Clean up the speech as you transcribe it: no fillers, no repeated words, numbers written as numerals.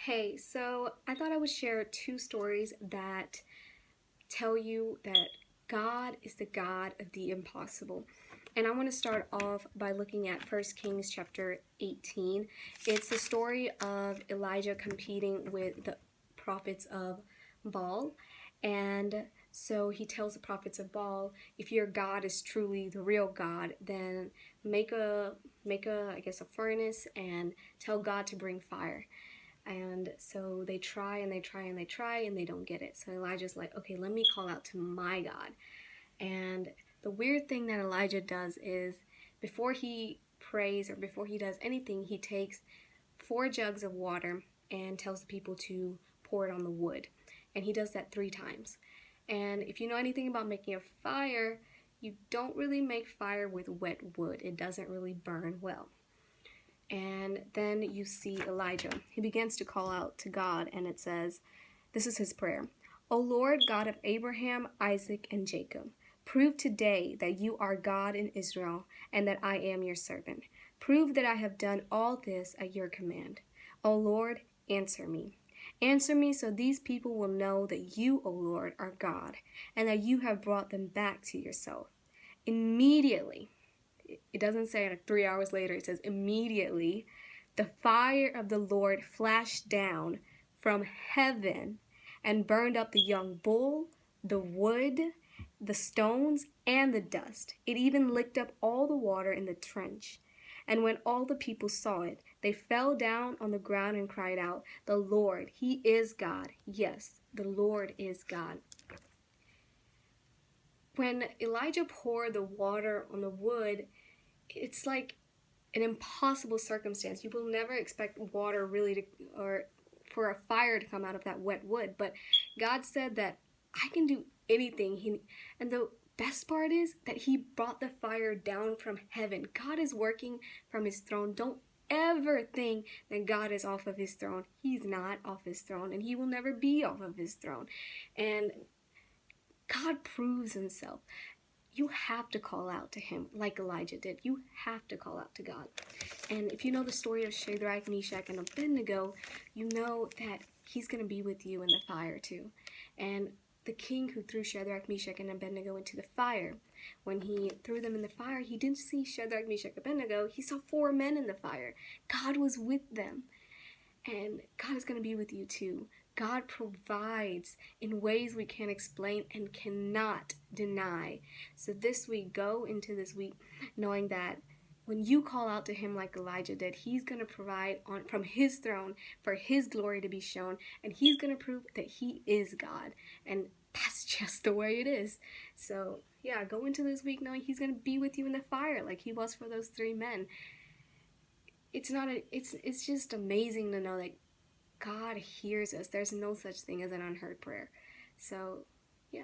Hey, so I thought I would share two stories that tell you that God is the God of the impossible. And I want to start off by looking at 1 Kings chapter 18. It's the story of Elijah competing with the prophets of Baal. And so he tells the prophets of Baal, if your God is truly the real God, then make a I guess a furnace and tell God to bring fire. And so they try and they try and they try and they don't get it. So Elijah's like, okay, let me call out to my God. And the weird thing that Elijah does is before he prays or before he does anything, he takes 4 jugs of water and tells the people to pour it on the wood. And he does that 3 times. And if you know anything about making a fire, you don't really make fire with wet wood. It doesn't really burn well. And then you see Elijah. He begins to call out to God, and it says, this is his prayer. O Lord, God of Abraham, Isaac, and Jacob, prove today that you are God in Israel, and that I am your servant. Prove that I have done all this at your command. O Lord, answer me. Answer me so these people will know that you, O Lord, are God, and that you have brought them back to yourself. Immediately, it doesn't say like 3 hours later, it says immediately the fire of the Lord flashed down from heaven and burned up the young bull, the wood, the stones, and the dust. It even licked up all the water in the trench. And when all the people saw it, they fell down on the ground and cried out, the Lord, He is God. Yes, the Lord is God. When Elijah poured the water on the wood, it's like an impossible circumstance. You will never expect water really to, or for a fire to come out of that wet wood. But God said that I can do anything. And the best part is that He brought the fire down from heaven. God is working from His throne. Don't ever think that God is off of His throne. He's not off His throne, and He will never be off of His throne. And God proves Himself. You have to call out to Him like Elijah did. You have to call out to God. And if you know the story of Shadrach, Meshach, and Abednego, you know that He's going to be with you in the fire too. And the king who threw Shadrach, Meshach, and Abednego into the fire, when he threw them in the fire, he didn't see Shadrach, Meshach, Abednego. He saw 4 men in the fire. God was with them. And God is going to be with you too. God provides in ways we can't explain and cannot deny. So this week, go into this week knowing that when you call out to Him like Elijah did, He's going to provide from His throne for His glory to be shown. And He's going to prove that He is God. And that's just the way it is. So yeah, go into this week knowing He's going to be with you in the fire like He was for those 3 men. It's just amazing to know that God hears us. There's no such thing as an unheard prayer. So, yeah.